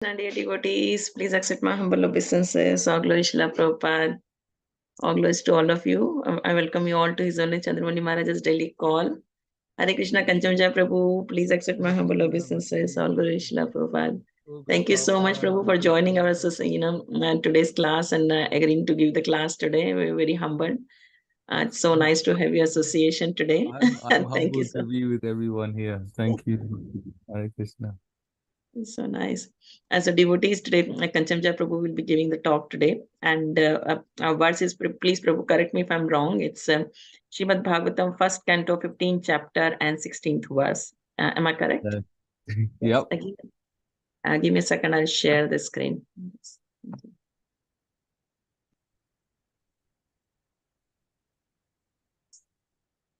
And dear devotees, please accept my humble obeisances. All glory Srila Prabhupada. All glories to all of you. I welcome you all to His Holiness Chandramauli Maharaj's daily call. Hare Krishna Kanchanbja Prabhu, please accept my humble obeisances. All glory Srila Prabhupada. Thank you so much, Prabhu, for joining our today's class and agreeing to give the class today. We're very humbled. It's so nice to have your association today. I'm Thank you humbled so to be with everyone here. Thank you. Hare Krishna. So nice. As a devotees today, Kanchanbja Prabhu will be giving the talk today. And our verse is, please Prabhu, correct me if I'm wrong. It's Srimad Bhagavatam, first canto, 15th chapter and 16th verse. Am I correct? Yep. Give me a second, I'll share the screen.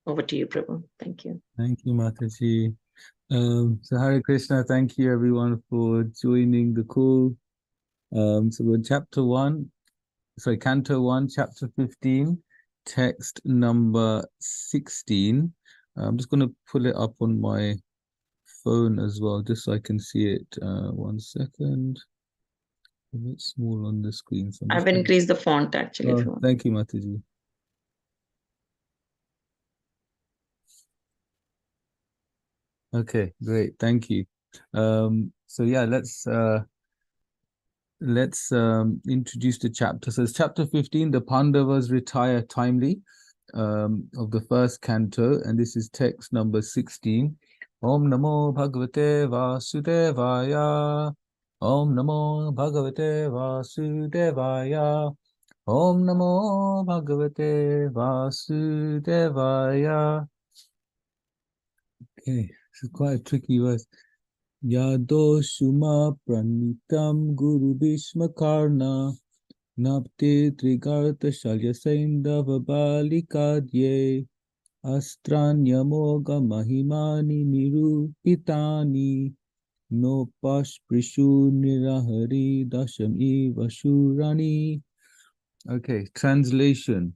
Over to you, Prabhu. Thank you. Thank you, Mataji. So Hare Krishna, thank you everyone for joining the call. So we're canto 1, chapter 15, text number 16. I'm just going to pull it up on my phone as well, just so I can see it. 1 second. A bit small on the screen. So I've increased the font actually. Oh, thank you, Mataji. Okay, great. Thank you. So yeah, let's introduce the chapter. So it's chapter 15, the Pandavas retire timely, of the first canto, and this is text number 16. Om Namo Bhagavate Vasudevaya. Om Namo Bhagavate Vasudevaya. Om Namo Bhagavate Vasudevaya. Okay, this is quite a tricky verse. Yado Shuma Pranitam Guru Bhishma Karna Napte Trigarta Shalya Saindava Balikadye Astranya Mahimani Nirupitani No Pashprishu Nirahari Dasham Vashurani. Okay, translation.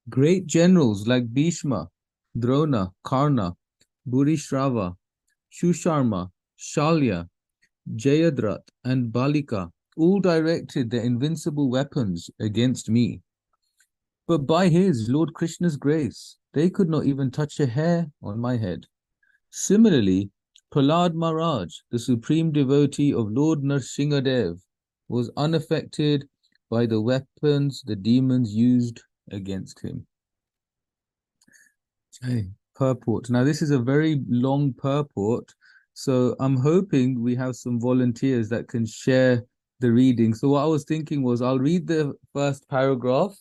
Great generals like Bhishma, Drona, Karna, Bhurishrava, Shusharma, Shalya, Jayadrat, and Balika all directed their invincible weapons against me. But by his, Lord Krishna's grace, they could not even touch a hair on my head. Similarly, Prahlad Maharaj, the supreme devotee of Lord Nrsingadev, was unaffected by the weapons the demons used against him. Okay, purport. Now, this is a very long purport, so I'm hoping we have some volunteers that can share the reading. So what I was thinking was I'll read the first paragraph,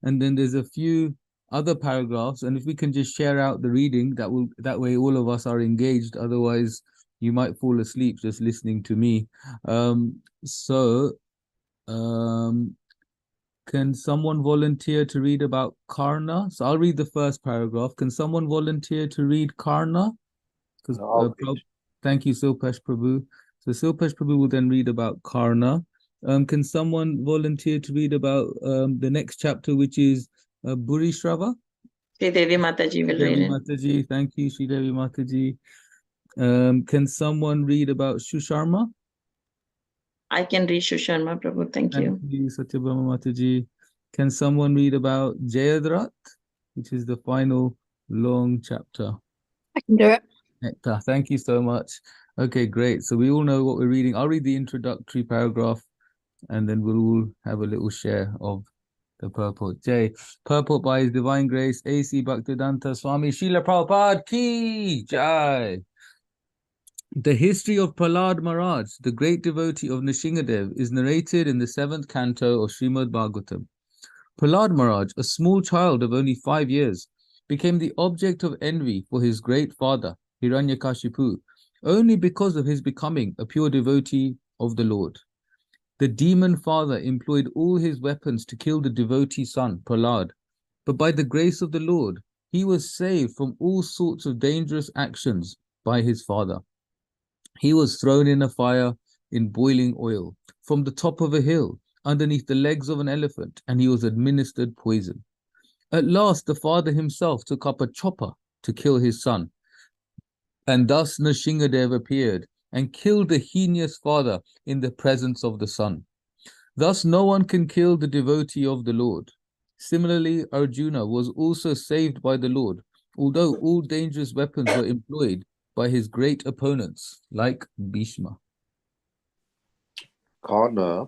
and then there's a few other paragraphs, and if we can just share out the reading, that way all of us are engaged. Otherwise, you might fall asleep just listening to me. Can someone volunteer to read about Karna? So I'll read the first paragraph. Can someone volunteer to read Karna? Because thank you, Silpesh Prabhu. So Silpesh Prabhu will then read about Karna. Can someone volunteer to read about the next chapter, which is Bhurishrava? Sri Devi Mataji will read it. Mataji, thank you, Sri Devi Mataji. Can someone read about Shusharma? I can read Shusharma, Prabhu. Thank you. Thank you, Satyabhama Mataji. Can someone read about Jayadrat, which is the final long chapter? I can do it. Nectar. Thank you so much. Okay, great. So we all know what we're reading. I'll read the introductory paragraph, and then we'll all have a little share of the purport. Jay, purport by His Divine Grace, A.C. Bhaktivedanta Swami Srila Prabhupada Ki Jai. The history of Prahlad Maharaj, the great devotee of Nrsingadev, is narrated in the 7th canto of Srimad Bhagavatam. Prahlad Maharaj, a small child of only 5 years, became the object of envy for his great father, Hiranyakashipu, only because of his becoming a pure devotee of the Lord. The demon father employed all his weapons to kill the devotee son, Prahlad, but by the grace of the Lord, he was saved from all sorts of dangerous actions by his father. He was thrown in a fire in boiling oil from the top of a hill underneath the legs of an elephant, and he was administered poison. At last, the father himself took up a chopper to kill his son. And thus Nrsingadev appeared and killed the heinous father in the presence of the son. Thus no one can kill the devotee of the Lord. Similarly, Arjuna was also saved by the Lord, although all dangerous weapons were employed by his great opponents, like Bhishma. Karna,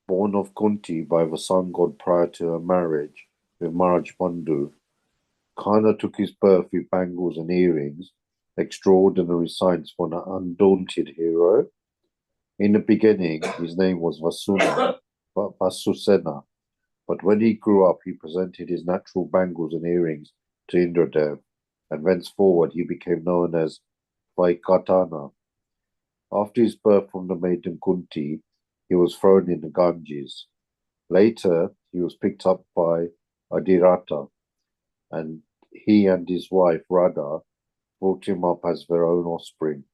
born of Kunti by the sun god prior to her marriage with Maharaj Bandhu, Karna took his birth with bangles and earrings, extraordinary signs for an undaunted hero. In the beginning, his name was Vasusena, but when he grew up, he presented his natural bangles and earrings to Indradev, and thenceforward he became known as Vaikatana. After his birth from the maiden Kunti, he was thrown in the Ganges. Later, he was picked up by Adhirata, and he and his wife Radha brought him up as their own offspring.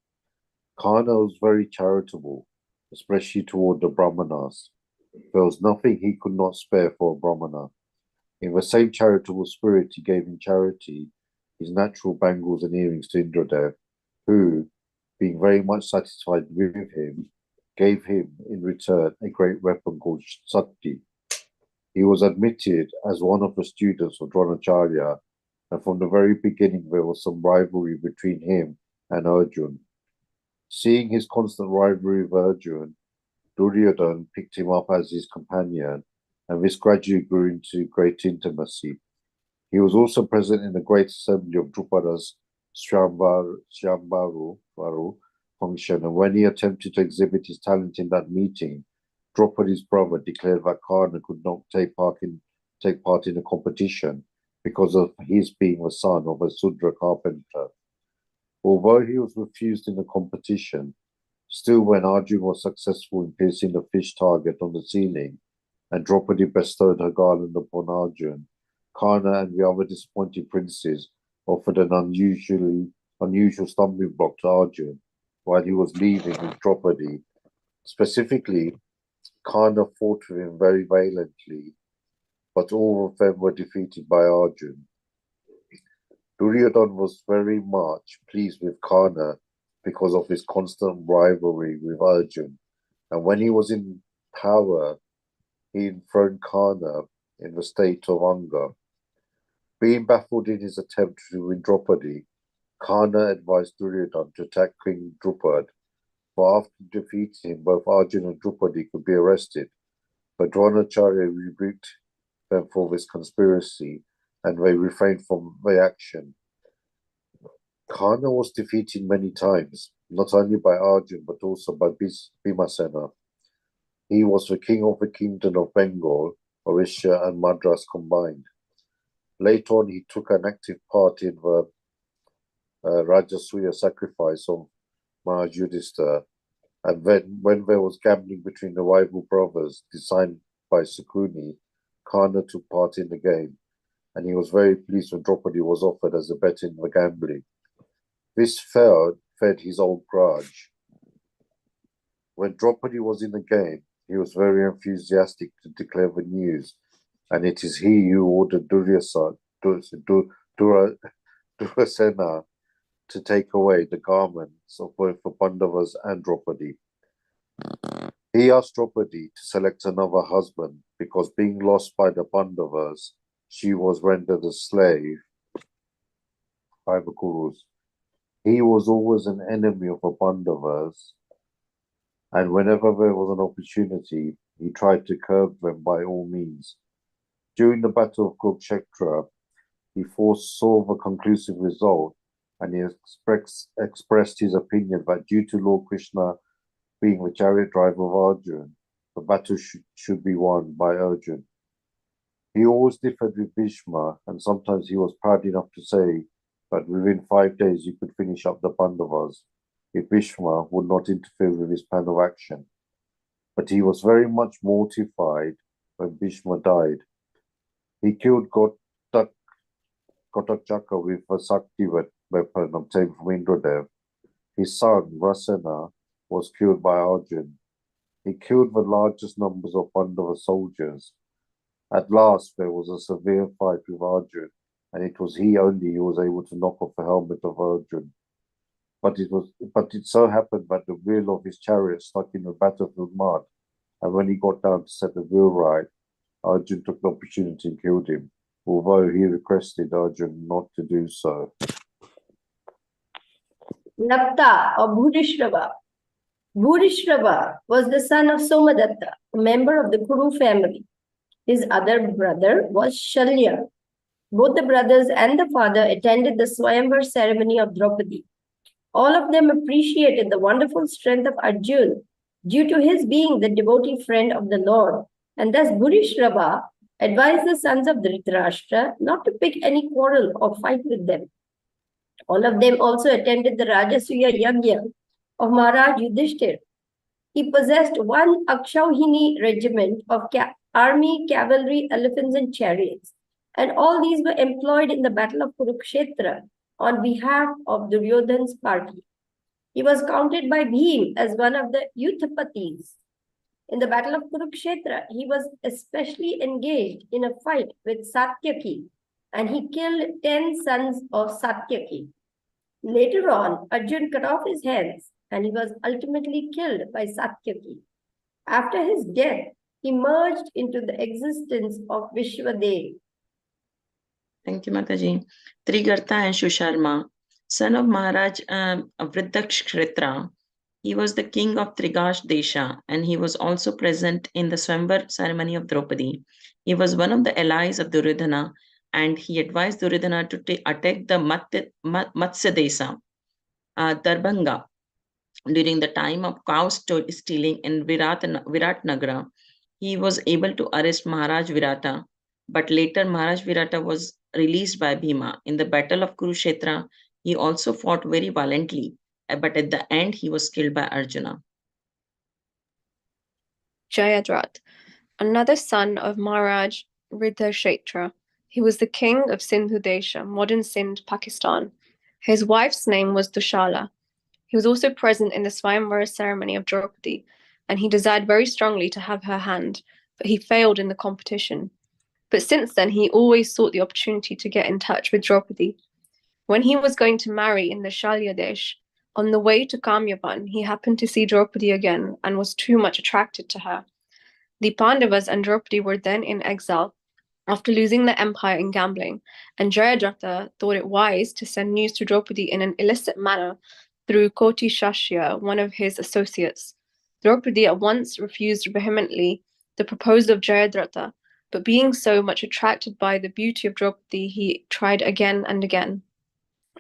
Karna was very charitable, especially toward the Brahmanas. There was nothing he could not spare for a Brahmana. In the same charitable spirit, he gave in charity his natural bangles and earrings to Indradev, who, being very much satisfied with him, gave him in return a great weapon called Sakti. He was admitted as one of the students of Dronacharya, and from the very beginning there was some rivalry between him and Arjun. Seeing his constant rivalry with Arjun, Duryodhana picked him up as his companion, and this gradually grew into great intimacy. He was also present in the great assembly of Drupada's Shyambaru function, and when he attempted to exhibit his talent in that meeting, Draupadi's brother declared that Karna could not take part in the competition because of his being the son of a Sudra carpenter. Although he was refused in the competition, still when Arjun was successful in piercing the fish target on the ceiling, and Draupadi bestowed her garland upon Arjun, Karna and the other disappointed princes offered an unusual stumbling block to Arjun while he was leaving with Draupadi. Specifically, Karna fought with him very valiantly, but all of them were defeated by Arjun. Duryodhana was very much pleased with Karna because of his constant rivalry with Arjun, and when he was in power, he enthroned Karna in the state of anger. Being baffled in his attempt to win Draupadi, Karna advised Duryodhana to attack King Drupad, for after defeating him, both Arjun and Draupadi could be arrested. But Dronacharya rebuked them for this conspiracy, and they refrained from the action. Karna was defeated many times, not only by Arjun but also by Bhimasena. He was the king of the kingdom of Bengal, Orissa, and Madras combined. Later on, he took an active part in the Rajasuya sacrifice of Maharaj Yudhishthira, and then, when there was gambling between the rival brothers designed by Sakuni, Karna took part in the game, and he was very pleased when Draupadi was offered as a bet in the gambling. This fed his old grudge. When Draupadi was in the game, he was very enthusiastic to declare the news, and it is he who ordered Durasena to take away the garments of both the Pandavas and Draupadi. He asked Draupadi to select another husband because, being lost by the Pandavas, she was rendered a slave by the Kurus. He was always an enemy of the Pandavas, and whenever there was an opportunity, he tried to curb them by all means. During the Battle of Kurukshetra, he foresaw the conclusive result, and he expressed his opinion that due to Lord Krishna being the chariot driver of Arjun, the battle should be won by Arjun. He always differed with Bhishma, and sometimes he was proud enough to say that within 5 days he could finish up the Pandavas if Bhishma would not interfere with his plan of action. But he was very much mortified when Bhishma died. He killed Ghotakchaka with a Sakti weapon obtained from Indradev. His son, Rasena, was killed by Arjun. He killed the largest numbers of Pandava soldiers. At last, there was a severe fight with Arjun, and it was he only who was able to knock off the helmet of Arjun. But it so happened that the wheel of his chariot stuck in the battlefield mud, and when he got down to set the wheel right, Arjun took the opportunity and killed him, although he requested Arjun not to do so. Napta or Bhurishrava. Bhurishrava was the son of Somadatta, a member of the Kuru family. His other brother was Shalya. Both the brothers and the father attended the Swayamvar ceremony of Draupadi. All of them appreciated the wonderful strength of Arjun due to his being the devotee friend of the Lord. And thus Bhurishrava advised the sons of Dhritarashtra not to pick any quarrel or fight with them. All of them also attended the Rajasuya Yagya of Maharaj Yudhishthir. He possessed one Akshauhini regiment of army, cavalry, elephants, and chariots. And all these were employed in the battle of Kurukshetra on behalf of Duryodhana's party. He was counted by Bhim as one of the Yuthapatis. In the battle of Kurukshetra, he was especially engaged in a fight with Satyaki, and he killed 10 sons of Satyaki. Later on, Arjun cut off his hands, and he was ultimately killed by Satyaki. After his death, he merged into the existence of Vishwadev. Thank you, Mataji. Trigarta and Shusharma, son of Maharaj Vridhakshetra. He was the king of Trigash Desha, and he was also present in the Swayamvar ceremony of Draupadi. He was one of the allies of Duryodhana, and he advised Duryodhana to attack the Matsya Desa, Darbhanga, during the time of cow stealing in Virat Nagara. He was able to arrest Maharaj Virata, but later Maharaj Virata was released by Bhima. In the battle of Kurukshetra, he also fought very valiantly, but at the end he was killed by Arjuna. Jayadratha, another son of Maharaj Vridhakshetra. He was the king of Sindhu Desha, modern Sindh, Pakistan. His wife's name was Dushala. He was also present in the Swayamvara ceremony of Draupadi, and he desired very strongly to have her hand, but he failed in the competition. But since then, he always sought the opportunity to get in touch with Draupadi. When he was going to marry in the Shalyadesh, on the way to Kamyapan, he happened to see Draupadi again and was too much attracted to her. The Pandavas and Draupadi were then in exile after losing their empire in gambling, and Jayadratha thought it wise to send news to Draupadi in an illicit manner through Koti Shashya, one of his associates. Draupadi at once refused vehemently the proposal of Jayadratha, but being so much attracted by the beauty of Draupadi, he tried again and again.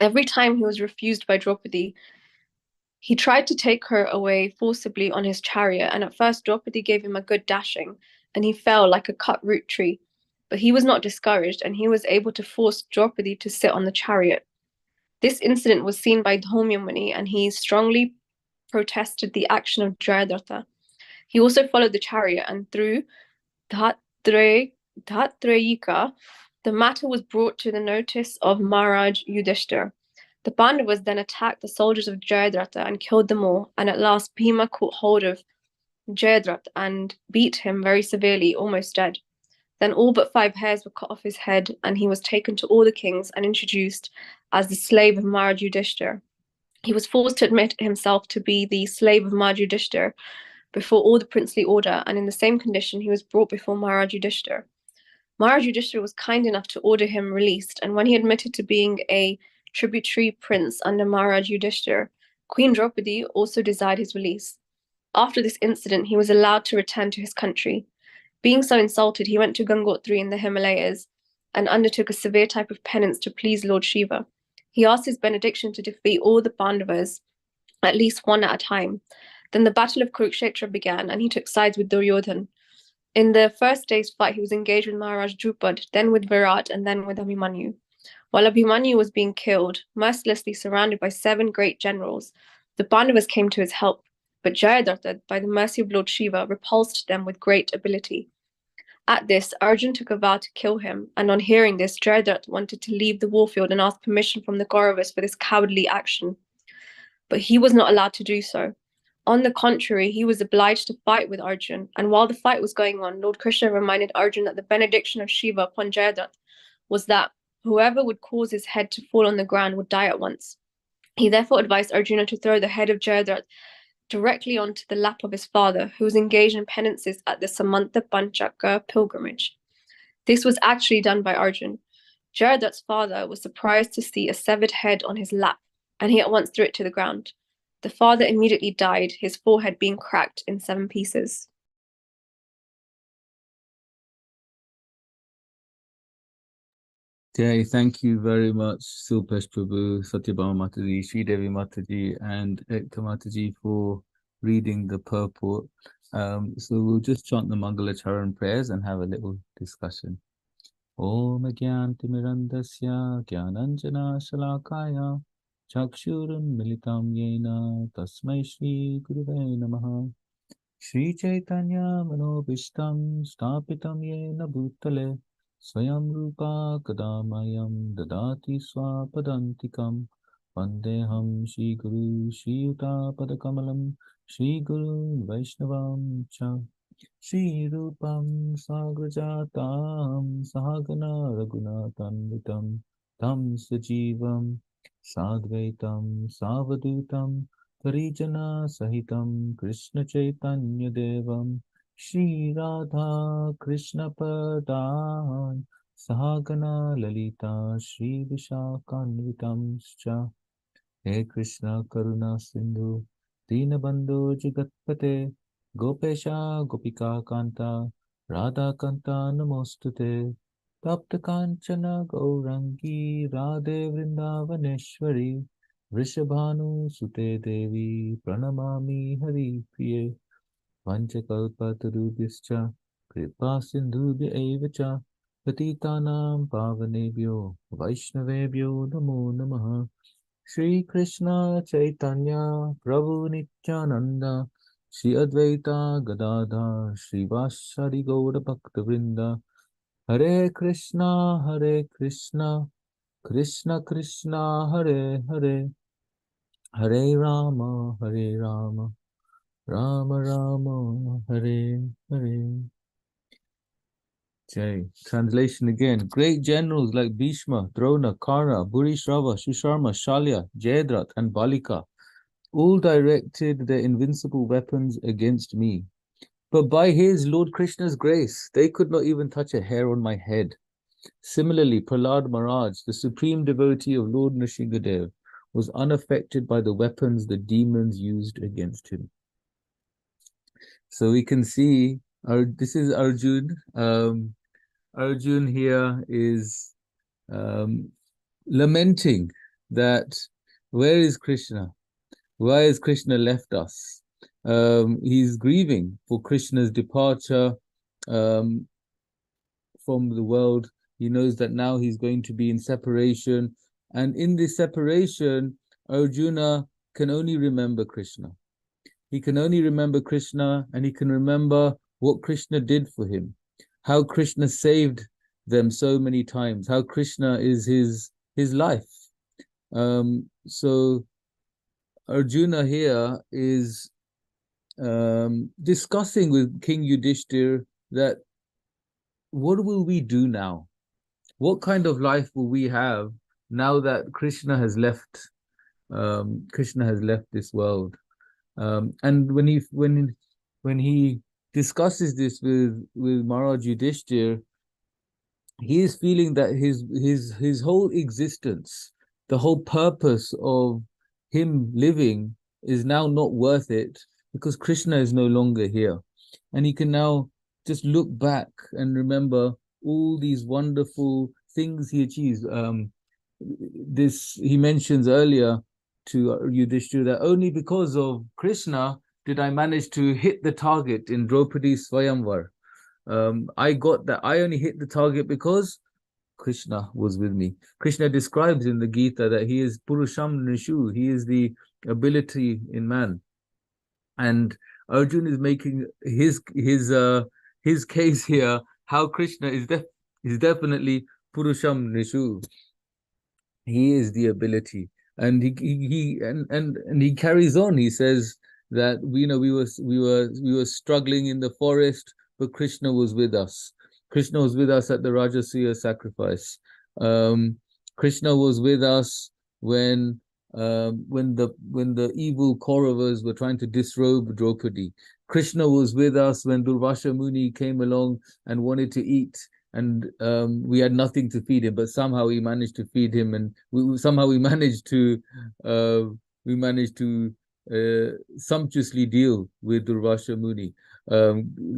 Every time he was refused by Draupadi, he tried to take her away forcibly on his chariot, and at first Draupadi gave him a good dashing, and he fell like a cut root tree. But he was not discouraged, and he was able to force Draupadi to sit on the chariot. This incident was seen by Dhaumya Muni, and he strongly protested the action of Jayadratha. He also followed the chariot, and through Dhatrayika, the matter was brought to the notice of Maharaj Yudhishthir. The Pandavas then attacked the soldiers of Jayadratha and killed them all, and at last Bhima caught hold of Jayadratha and beat him very severely, almost dead. Then all but 5 hairs were cut off his head, and he was taken to all the kings and introduced as the slave of Maharaj Yudhishthir. He was forced to admit himself to be the slave of Maharaj Yudhishthir before all the princely order, and in the same condition he was brought before Maharaj Yudhishthir. Maharaj Yudhishthir was kind enough to order him released, and when he admitted to being a tributary prince under Maharaj Yudhishthir, Queen Draupadi also desired his release. After this incident, he was allowed to return to his country. Being so insulted, he went to Gangotri in the Himalayas and undertook a severe type of penance to please Lord Shiva. He asked his benediction to defeat all the Pandavas, at least one at a time. Then the battle of Kurukshetra began, and he took sides with Duryodhana. In the first day's fight, he was engaged with Maharaj Drupad, then with Virat, and then with Abhimanyu. While Abhimanyu was being killed, mercilessly surrounded by 7 great generals, the Pandavas came to his help, but Jayadratha, by the mercy of Lord Shiva, repulsed them with great ability. At this, Arjun took a vow to kill him, and on hearing this, Jayadratha wanted to leave the warfield and ask permission from the Kauravas for this cowardly action. But he was not allowed to do so. On the contrary, he was obliged to fight with Arjun, and while the fight was going on, Lord Krishna reminded Arjun that the benediction of Shiva upon Jayadratha was that whoever would cause his head to fall on the ground would die at once. He therefore advised Arjuna to throw the head of Jayadratha directly onto the lap of his father, who was engaged in penances at the Samantha Panchaka pilgrimage. This was actually done by Arjun. Jayadratha's father was surprised to see a severed head on his lap, and he at once threw it to the ground. The father immediately died, his forehead being cracked in 7 pieces. Jay, thank you very much, Sulpesh Prabhu, Satyabhama Mataji, Sri Devi Mataji, and Ekta Mataji for reading the purport. So we'll just chant the Mangala Charan prayers and have a little discussion. Om Gyantimirandasya Gyananjana Shalakaya Chakshurun Militam Yena Tasmai Shri Guruve Namaha Shri Chaitanya Manobishtam Stapitam Yena Bhutale Swayam Rupa Kadamayam Dadati Swapadantikam Vandeham Shri Guru Shri Yuta Padakamalam Shri Guru Vaishnavam Cha Shri Rupam Sagrajatam Sahagana Raghunatanvitam Tam Sajivam Sadvaitam Savadutam Parijana Sahitam Krishna Chaitanya Devam Shri Radha Krishna Padan Sahagana Lalita Shri Vishakanvitam Scha He Krishna Karuna Sindhu Dinabandhu Jagatpate Gopesha Gopika Kanta Radha Kanta Namostute Tapta Kanchana Gaurangi Radhe Vrindavaneshwari Vrishabhanu Sute Devi Pranamami Hari Priye Vanchakalpatarubhyascha Kripa Sindhubhya Evacha Patitanam Pavanebhyo Vaishnavebhyo Namo Namaha Shri Krishna Chaitanya Prabhu Nityananda Shri Advaita Gadadhar Shri Vasari Gaura Bhakta Vrinda Hare Krishna Krishna Krishna Hare Hare Hare Rama Rama Rama Hare Hare. Jai. Translation again. Great generals like Bhishma, Drona, Karna, Bhurishrava, Susharma, Shalya, Jayadratha, and Balika all directed their invincible weapons against me. But by his, Lord Krishna's grace, they could not even touch a hair on my head. Similarly, Prahlad Maharaj, the supreme devotee of Lord Nrsimhadev, was unaffected by the weapons the demons used against him. So we can see, this is Arjun. Arjun here is lamenting that where is Krishna? Why has Krishna left us? He's grieving for Krishna's departure from the world. He knows that now he's going to be in separation. And in this separation, Arjuna can only remember Krishna. He can only remember Krishna, and he can remember what Krishna did for him, how Krishna saved them so many times, how Krishna is his life. So Arjuna here is discussing with King Yudhishthir that what will we do now? What kind of life will we have now that Krishna has left this world? And when he discusses this with Maharaj Yudhishthir, he is feeling that his whole existence, the whole purpose of him living is now not worth it because Krishna is no longer here. And he can now just look back and remember all these wonderful things he achieved. He mentions earlier to Yudhishthira that only because of Krishna did I manage to hit the target in Draupadi's Swayamvar. I only hit the target because Krishna was with me. Krishna describes in the Gita that he is Purusham Nishu, he is the ability in man. And Arjun is making his case here, how Krishna is definitely Purusham Nishu. He is the ability. And he carries on. He says that we were struggling in the forest, but Krishna was with us. Krishna was with us at the Rajasuya sacrifice. Krishna was with us when the evil Kauravas were trying to disrobe Draupadi. Krishna was with us when Durvasha Muni came along and wanted to eat, and we had nothing to feed him, but somehow we managed to feed him, and we managed to sumptuously deal with Durvasha Muni,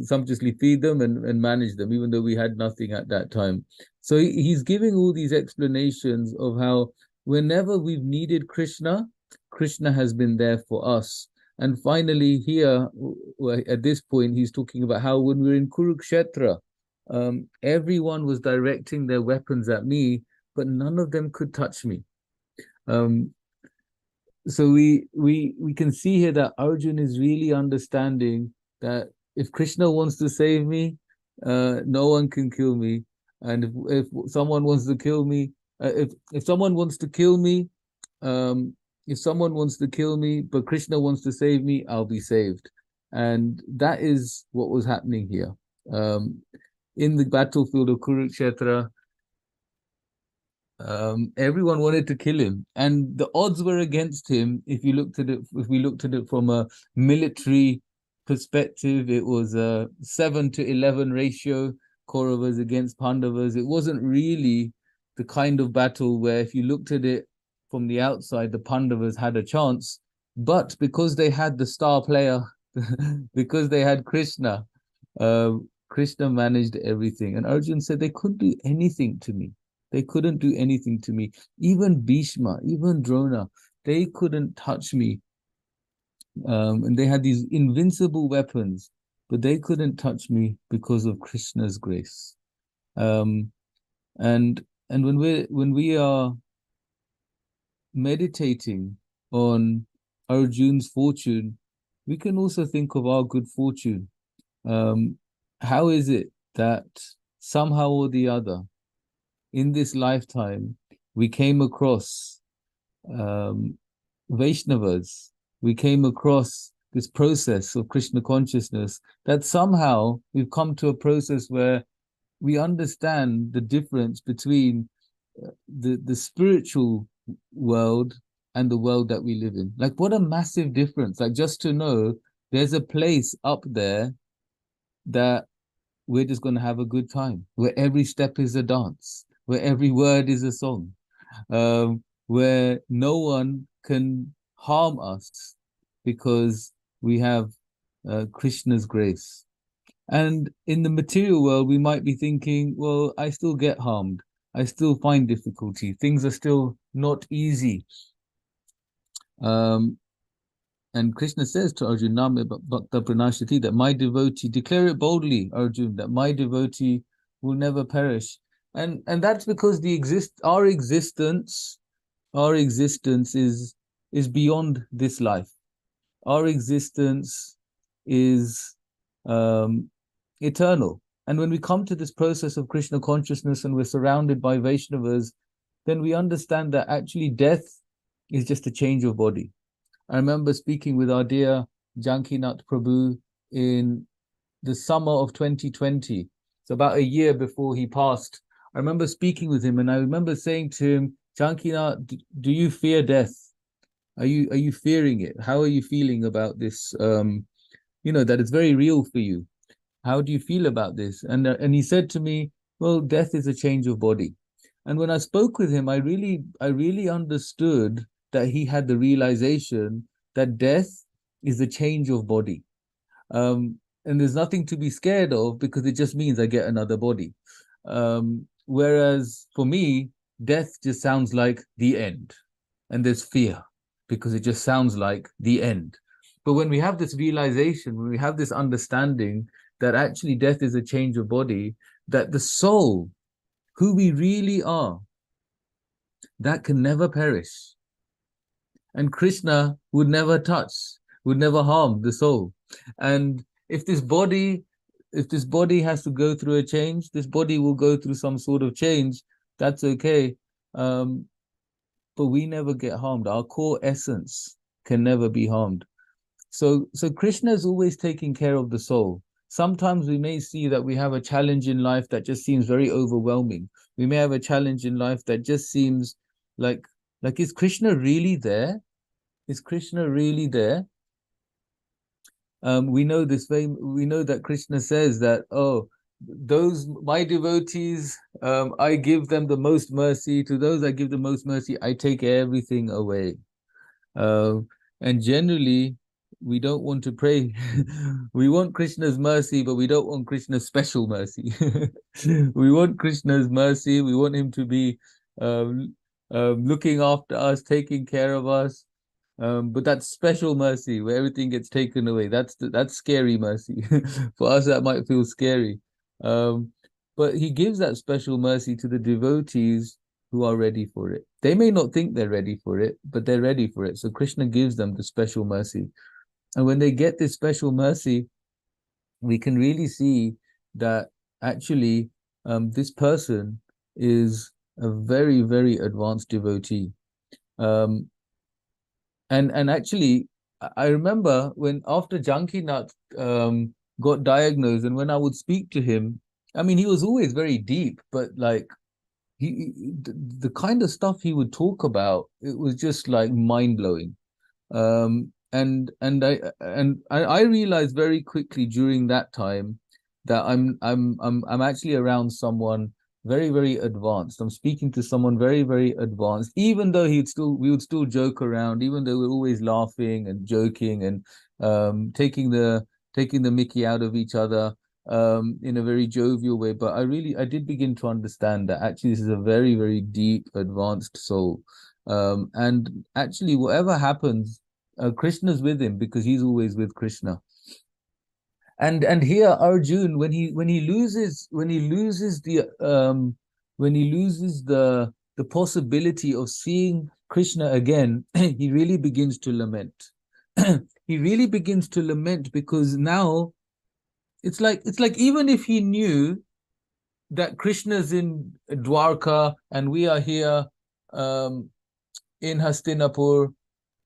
sumptuously feed them and manage them, even though we had nothing at that time. So he's giving all these explanations of how whenever we've needed Krishna, Krishna has been there for us. And finally here, at this point, he's talking about how when we're in Kurukshetra, everyone was directing their weapons at me, but none of them could touch me. So we can see here that Arjun is really understanding that if Krishna wants to save me, no one can kill me. And if someone wants to kill me, if someone wants to kill me, but Krishna wants to save me, I'll be saved. And that is what was happening here. In the battlefield of Kurukshetra, everyone wanted to kill him, and the odds were against him. If we looked at it from a military perspective, it was a 7-11 ratio, Kauravas against Pandavas. It wasn't really the kind of battle where, if you looked at it from the outside, the Pandavas had a chance, but because they had the star player, because they had Krishna, Krishna managed everything. And Arjun said they couldn't do anything to me. They couldn't do anything to me. Even Bhishma, even Drona, they couldn't touch me. And they had these invincible weapons, but they couldn't touch me because of Krishna's grace. And when we are meditating on Arjun's fortune, we can also think of our good fortune. How is it that somehow or the other, in this lifetime, we came across Vaishnavas, we came across this process of Krishna consciousness, that somehow we've come to a process where we understand the difference between the spiritual world and the world that we live in. Like, what a massive difference. Like, just to know there's a place up there that we're just going to have a good time, where every step is a dance, where every word is a song, where no one can harm us because we have Krishna's grace. And in the material world, we might be thinking, well, I still get harmed. I still find difficulty. Things are still not easy. And Krishna says to Arjun, Name Bhakta Pranashati, that my devotee, declare it boldly, Arjun, that my devotee will never perish. And that's because our existence is beyond this life. Our existence is eternal. And when we come to this process of Krishna consciousness and we're surrounded by Vaishnavas, then we understand that actually death is just a change of body. I remember speaking with our dear Jankinath Prabhu in the summer of 2020. So about a year before he passed. I remember speaking with him, and I remember saying to him, Jankinath, do you fear death? Are you fearing it? How are you feeling about this? That it's very real for you. How do you feel about this? And he said to me, well, death is a change of body. And when I spoke with him, I really understood that he had the realization that death is a change of body. And there's nothing to be scared of, because it just means I get another body. Whereas for me, death just sounds like the end. And there's fear, because it just sounds like the end. But when we have this realization, when we have this understanding that actually death is a change of body, that the soul, who we really are, that can never perish. And Krishna would never touch, would never harm the soul. And if this body has to go through a change, this body will go through some sort of change. That's okay. But we never get harmed. Our core essence can never be harmed. So Krishna is always taking care of the soul. Sometimes we may see that we have a challenge in life that just seems very overwhelming. We may have a challenge in life that just seems like is Krishna really there? Is Krishna really there? We know we know that Krishna says that, oh, those my devotees, I give them the most mercy. To those I give the most mercy, I take everything away. And generally, we don't want to pray. We want Krishna's mercy, but we don't want Krishna's special mercy. We want Krishna's mercy. We want him to be looking after us, taking care of us. But that's special mercy where everything gets taken away. That's scary mercy. For us, that might feel scary. But he gives that special mercy to the devotees who are ready for it. They may not think they're ready for it, but they're ready for it. So Krishna gives them the special mercy. And when they get this special mercy, we can really see that actually this person is a very, very advanced devotee. And actually, I remember when after Jankinath got diagnosed, and when I would speak to him, I mean, he was always very deep, but like the kind of stuff he would talk about, it was just like mind blowing. And I realized very quickly during that time that I'm actually around someone very, very advanced. I'm speaking to someone very, very advanced, even though we would still joke around, even though we're always laughing and joking and taking the mickey out of each other in a very jovial way. But I did begin to understand that actually this is a very, very deep, advanced soul. And actually, whatever happens, Krishna's with him because he's always with Krishna. And here Arjun, when he loses the possibility of seeing Krishna again, he really begins to lament. He really begins to lament because now it's like even if he knew that Krishna's in Dwarka and we are here in Hastinapur,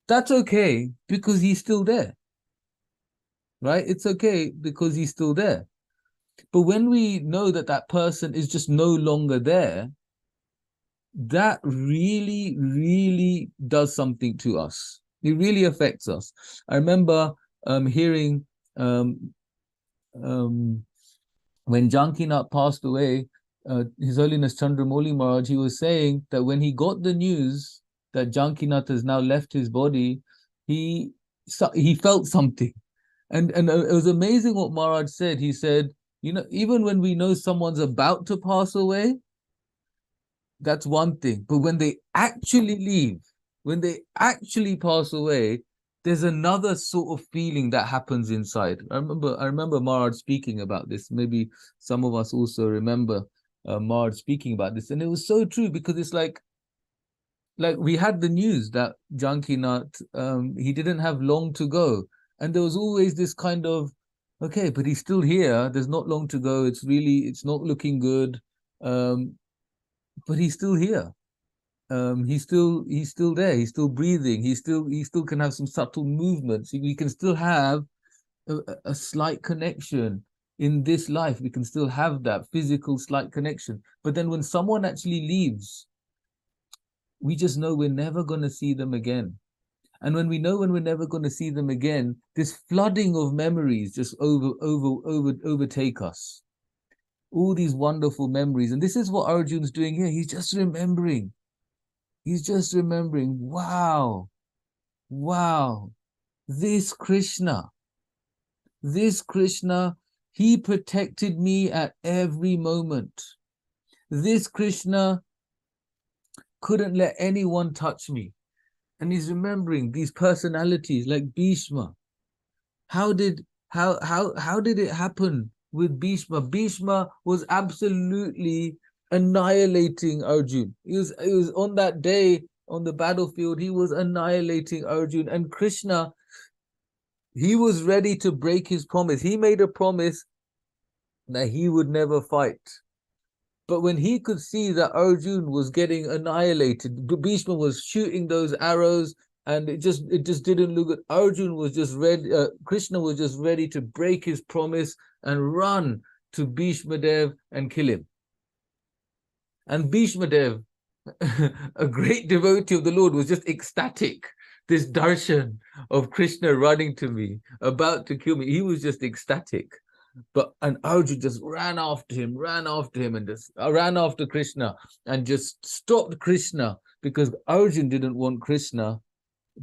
that's okay because he's still there. Right? It's okay because he's still there. But when we know that that person is just no longer there, that really, really does something to us. It really affects us. I remember hearing when Jankinath passed away, His Holiness Candramauli Maharaj, he was saying that when he got the news that Jankinath has now left his body, he felt something. And it was amazing what Maharaj said. He said, even when we know someone's about to pass away, that's one thing. But when they actually leave, when they actually pass away, there's another sort of feeling that happens inside. I remember Maharaj speaking about this. Maybe some of us also remember Maharaj speaking about this. And it was so true because it's like we had the news that Jankinath, he didn't have long to go. And there was always this kind of, okay, but he's still here. There's not long to go. It's not looking good. But he's still here. He's still there. He's still breathing. He still can have some subtle movements. We can still have a slight connection in this life. We can still have that physical slight connection. But then when someone actually leaves, we just know we're never going to see them again. And when we know when we're never going to see them again, this flooding of memories just overtake us. All these wonderful memories. And this is what Arjun's doing here. He's just remembering. Wow. This Krishna, he protected me at every moment. This Krishna couldn't let anyone touch me. And he's remembering these personalities like Bhishma. How did it happen with Bhishma? Bhishma was absolutely annihilating Arjun. He was on that day on the battlefield, he was annihilating Arjun. And Krishna, he was ready to break his promise. He made a promise that he would never fight. But when he could see that Arjun was getting annihilated, Bhishma was shooting those arrows, and it just didn't look good. Arjun was just ready, Krishna was just ready to break his promise and run to Bhishma Dev and kill him. And Bhishma Dev, a great devotee of the Lord, was just ecstatic. This darshan of Krishna running to me, about to kill me, he was just ecstatic. And Arjun just ran after him, and just ran after Krishna and just stopped Krishna, because Arjun didn't want Krishna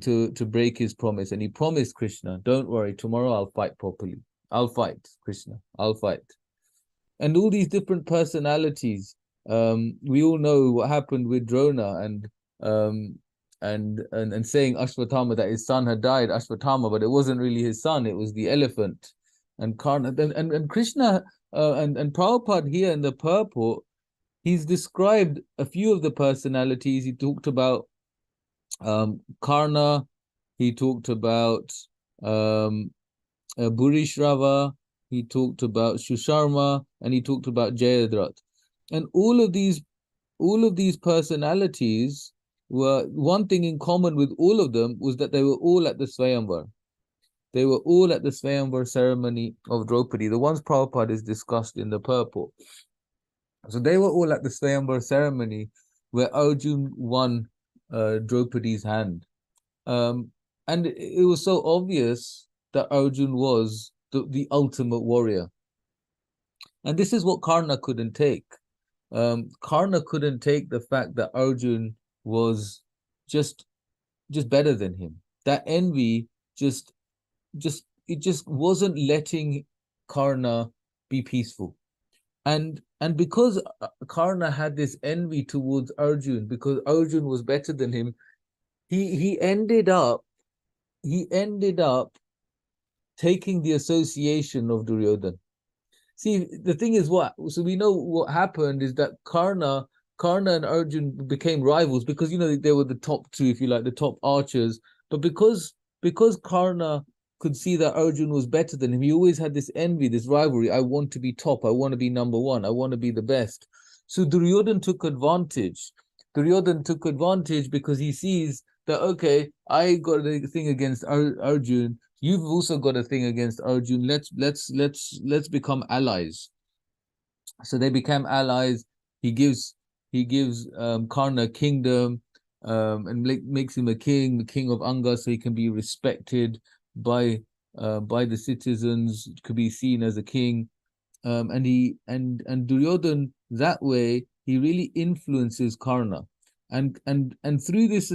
to break his promise. And he promised Krishna, don't worry, tomorrow I'll fight properly. I'll fight, Krishna, I'll fight. And all these different personalities, we all know what happened with Drona and saying Ashwatthama, that his son had died, Ashwatthama, but it wasn't really his son, it was the elephant. And Karna, and Krishna, and Prabhupada here in the purport, he's described a few of the personalities. He talked about Karna, he talked about Burishrava, he talked about Shusharma, and he talked about Jayadrat. And all of these personalities were, one thing in common with all of them was that they were all at the Swayamvar. They were all at the Swayamvar ceremony of Draupadi, the ones Prabhupada is discussed in the purport. So they were all at the Swayamvar ceremony where Arjun won Draupadi's hand. And it was so obvious that Arjun was the ultimate warrior. And this is what Karna couldn't take. Karna couldn't take the fact that Arjun was just better than him. That envy just wasn't letting Karna be peaceful. And because Karna had this envy towards Arjun, because Arjun was better than him, he ended up taking the association of Duryodhana. See, the thing is so we know what happened is that Karna and Arjun became rivals because, you know, they were the top two, if you like, the top archers. But because Karna could see that Arjun was better than him, he always had this envy, this rivalry. I want to be top. I want to be number one. I want to be the best. So Duryodhana took advantage. Because he sees that, okay, I got a thing against Arjun. You've also got a thing against Arjun. Let's become allies. So they became allies. He gives Karna a kingdom, and makes him the king of Anga, so he can be respected by the citizens, could be seen as a king. And Duryodhana, that way he really influences Karna. And through this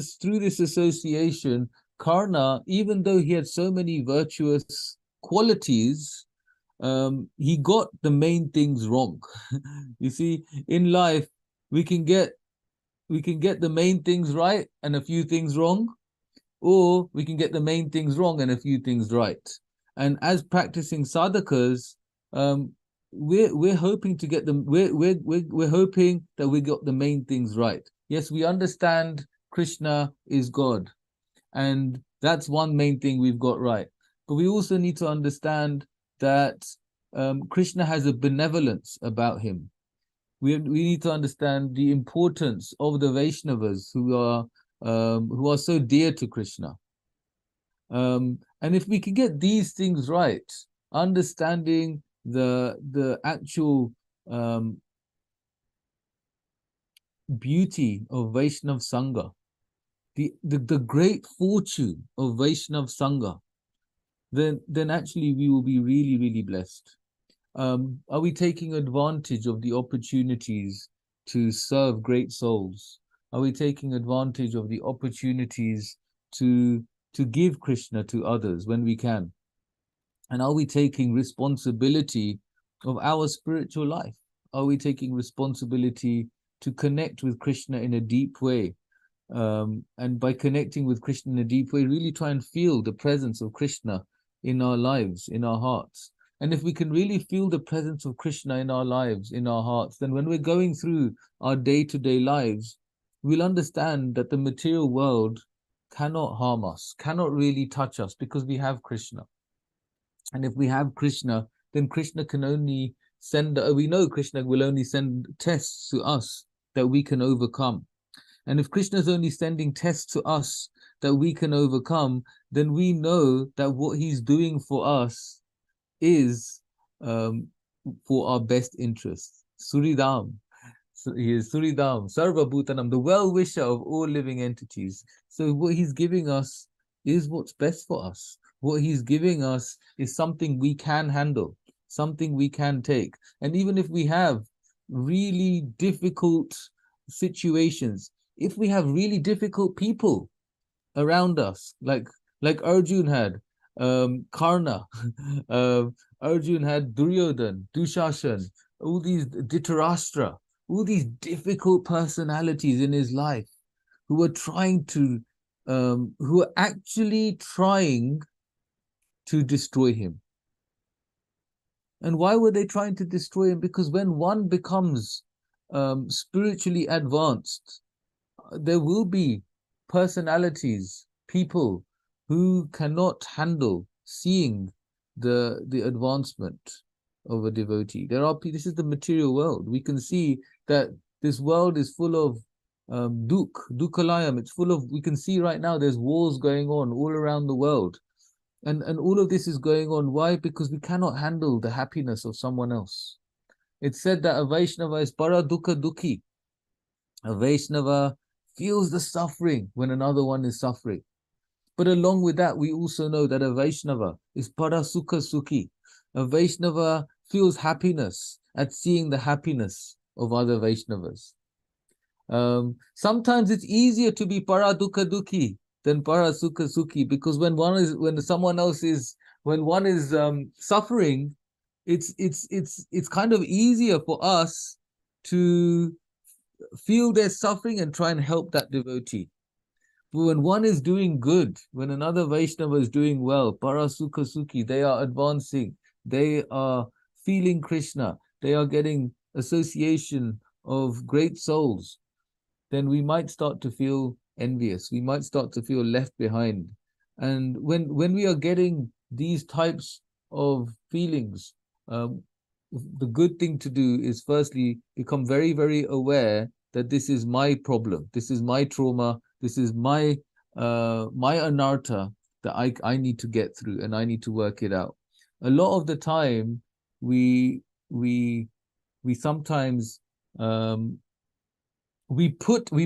association, Karna, even though he had so many virtuous qualities, he got the main things wrong. You see, in life, we can get the main things right and a few things wrong, or we can get the main things wrong and a few things right. And as practicing sadhakas, we're hoping to get them. We're hoping that we got the main things right. Yes, we understand Krishna is God, and that's one main thing we've got right. But we also need to understand that Krishna has a benevolence about him. We need to understand the importance of the Vaishnavas who are so dear to Krishna. And if we can get these things right, understanding the actual beauty of Vaishnav Sangha, the great fortune of Vaishnav Sangha, then actually we will be really, really blessed. Are we taking advantage of the opportunities to serve great souls? Are we taking advantage of the opportunities to give Krishna to others when we can? And are we taking responsibility of our spiritual life? Are we taking responsibility to connect with Krishna in a deep way? And by connecting with Krishna in a deep way, really try and feel the presence of Krishna in our lives, in our hearts. And if we can really feel the presence of Krishna in our lives, in our hearts, then when we're going through our day-to-day lives, we'll understand that the material world cannot harm us, cannot really touch us, because we have Krishna. And if we have Krishna, then Krishna can only we know Krishna will only send tests to us that we can overcome. And if Krishna is only sending tests to us that we can overcome, then we know that what he's doing for us is for our best interest. Suridam. So he is Suridam, Sarva Bhutanam, the well-wisher of all living entities. So what he's giving us is what's best for us. What he's giving us is something we can handle, something we can take. And even if we have really difficult situations, if we have really difficult people around us, like Arjun had, Karna, Arjun had Duryodhan, Dushashan, all these Dhritarashtra, all these difficult personalities in his life who were who are actually trying to destroy him. And why were they trying to destroy him? Because when one becomes spiritually advanced, there will be personalities, people who cannot handle seeing the advancement of a devotee. This is the material world. We can see that this world is full of dukhalayam. It's full of, we can see right now there's wars going on all around the world. And all of this is going on. Why? Because we cannot handle the happiness of someone else. It's said that a Vaishnava is para dukha dukhi. A Vaishnava feels the suffering when another one is suffering. But along with that, we also know that a Vaishnava is para sukha sukhi. A Vaishnava feels happiness at seeing the happiness of other Vaishnavas. Sometimes it's easier to be para dukha dukhi than para sukha sukhi, because when one is suffering, it's kind of easier for us to feel their suffering and try and help that devotee. But when one is doing good, when another Vaishnava is doing well, para sukha sukhi, they are advancing, they are feeling Krishna, they are getting association of great souls, then we might start to feel envious, we might start to feel left behind. And when we are getting these types of feelings, the good thing to do is firstly become very, very aware that this is my problem, this is my trauma, this is my anartha that I need to get through, and I need to work it out. A lot of the time, we sometimes we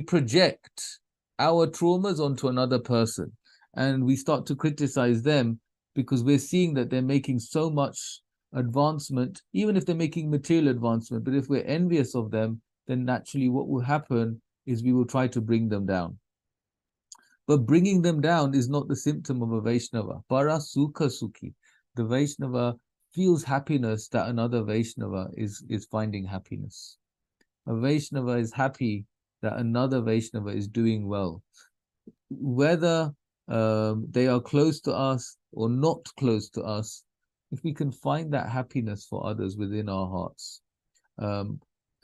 project our traumas onto another person, and we start to criticize them because we're seeing that they're making so much advancement, even if they're making material advancement. But if we're envious of them, then naturally what will happen is we will try to bring them down. But bringing them down is not the symptom of a Vaishnava. Para sukha sukhi. The Vaishnava feels happiness that another Vaishnava is finding happiness. A Vaishnava is happy that another Vaishnava is doing well. Whether they are close to us or not close to us, if we can find that happiness for others within our hearts,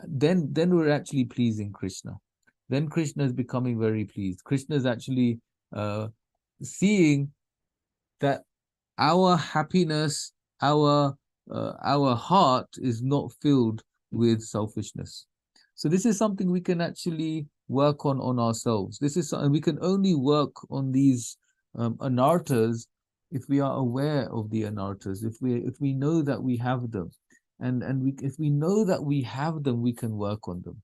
then we're actually pleasing Krishna. Then Krishna is becoming very pleased. Krishna is actually seeing that our happiness, our heart is not filled with selfishness. So this is something we can actually work on ourselves. This is something we can only work on, these anarthas, if we are aware of the anarthas, if we know that we have them, and if we know that we have them, we can work on them.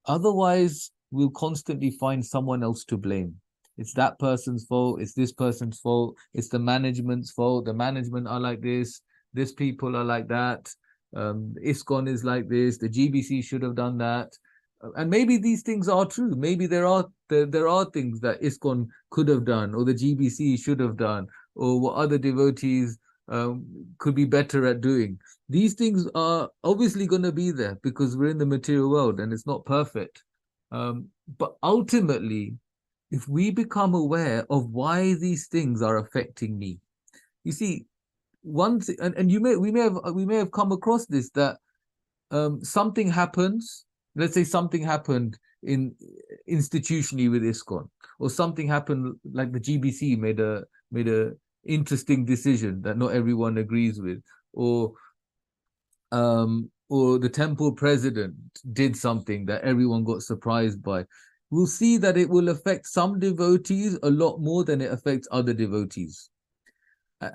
Otherwise, we'll constantly find someone else to blame. It's that person's fault, it's this person's fault, it's the management's fault. The management are like this people are like that, ISKCON is like this, the GBC should have done that. And maybe these things are true. Maybe there are things that ISKCON could have done, or the GBC should have done, or what other devotees could be better at doing. These things are obviously going to be there because we're in the material world and it's not perfect. But ultimately, if we become aware of why these things are affecting me, you see, once and we may have come across this, that something happens. Let's say something happened institutionally with ISKCON, or something happened like the GBC made a interesting decision that not everyone agrees with, or the temple president did something that everyone got surprised by. we'll see that it will affect some devotees a lot more than it affects other devotees.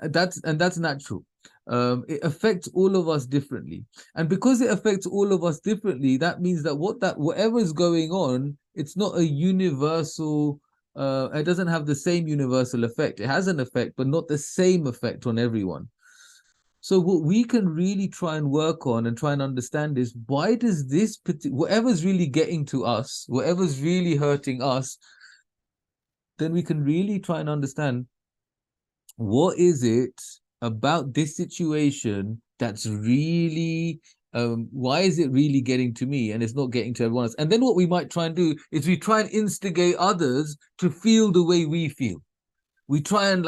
That's natural. It affects all of us differently, and because it affects all of us differently, that means that whatever is going on, it's not a universal. It doesn't have the same universal effect. It has an effect, but not the same effect on everyone. So what we can really try and work on and try and understand is, why does this whatever's really getting to us, whatever's really hurting us, then we can really try and understand, what is it about this situation that's really, why is it really getting to me and it's not getting to everyone else? And then what we might try and do is we try and instigate others to feel the way we feel. We try and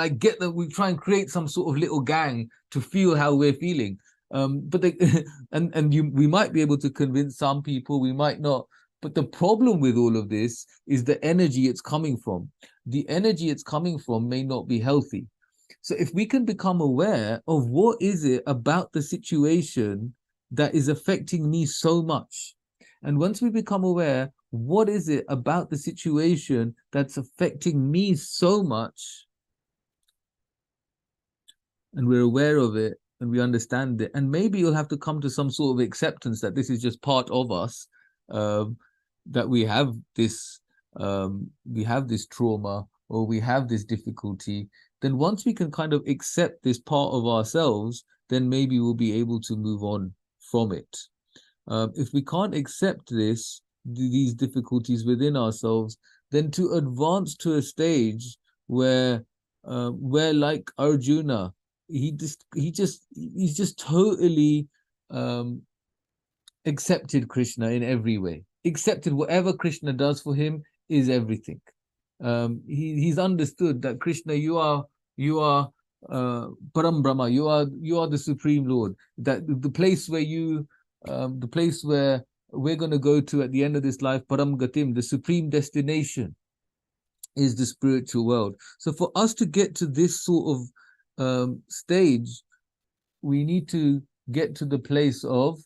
we try and create some sort of little gang to feel how we're feeling. But we might be able to convince some people, we might not. But the problem with all of this is the energy it's coming from. The energy it's coming from may not be healthy. So if we can become aware of what is it about the situation that is affecting me so much, and once we become aware, what is it about the situation that's affecting me so much, and we're aware of it and we understand it, and maybe you'll have to come to some sort of acceptance that this is just part of us, that we have this trauma, or we have this difficulty. Then once we can kind of accept this part of ourselves, then maybe we'll be able to move on from it. If we can't accept these difficulties within ourselves, then to advance to a stage where like Arjuna, he's just totally accepted Krishna in every way, accepted whatever Krishna does for him is everything. He's understood that Krishna, you are Param Brahma, you are the Supreme Lord. That the place where we're going to go to at the end of this life, Param Gatim, the supreme destination, is the spiritual world. So for us to get to this sort of stage, we need to get to the place of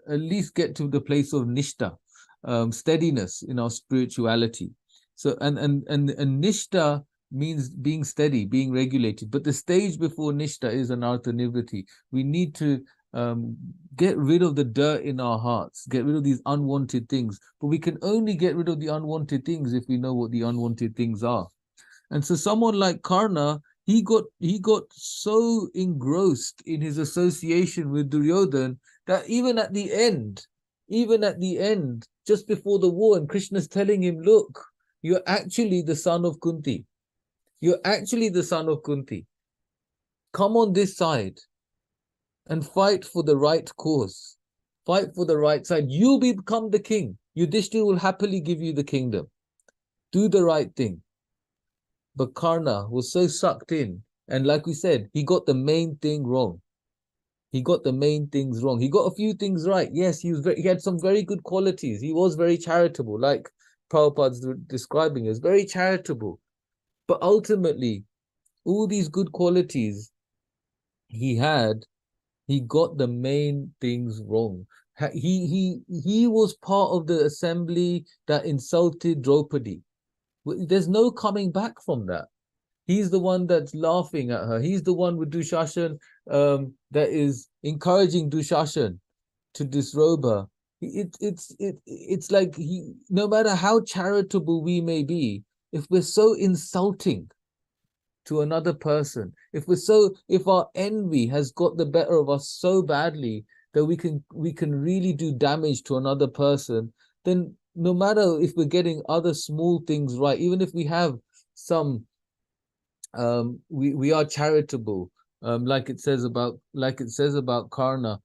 at least get to the place of nishta, steadiness in our spirituality. So and nishta means being steady, being regulated. But the stage before nishta is anartha nivritti. We need to get rid of the dirt in our hearts, get rid of these unwanted things. But we can only get rid of the unwanted things if we know what the unwanted things are. And so someone like Karna, he got so engrossed in his association with Duryodhan that even at the end, just before the war, and Krishna's telling him, look, you're actually the son of Kunti. You're actually the son of Kunti. Come on this side and fight for the right cause. Fight for the right side. You'll become the king. Yudhishthira will happily give you the kingdom. Do the right thing. But Karna was so sucked in. And like we said, he got the main thing wrong. He got the main things wrong. He got a few things right. Yes, he had some very good qualities. He was very charitable, like Prabhupada's describing as very charitable. But ultimately, all these good qualities he had, he got the main things wrong. He was part of the assembly that insulted Draupadi. There's no coming back from that. He's the one that's laughing at her. He's the one with Dushashan that is encouraging Dushashan to disrobe her. It's like no matter how charitable we may be, if we're so insulting to another person, if our envy has got the better of us so badly that we can really do damage to another person, then no matter if we're getting other small things right, even if we have some we are charitable, like it says about Karna.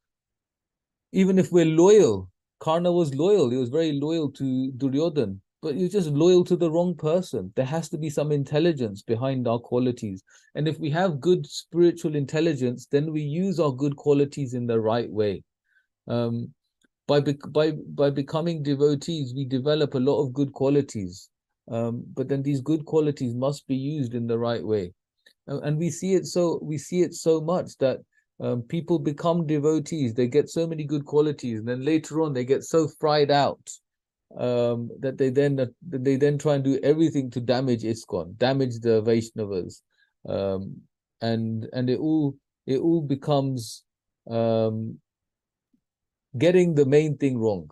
Even if we're loyal, Karna was loyal. He was very loyal to Duryodhan, but he was just loyal to the wrong person. There has to be some intelligence behind our qualities. And if we have good spiritual intelligence, then we use our good qualities in the right way. By becoming devotees, we develop a lot of good qualities. But then these good qualities must be used in the right way. And we see it so much that people become devotees. They get so many good qualities, and then later on they get so fried out that they then try and do everything to damage ISKCON, damage the Vaishnavas, and it all becomes getting the main thing wrong.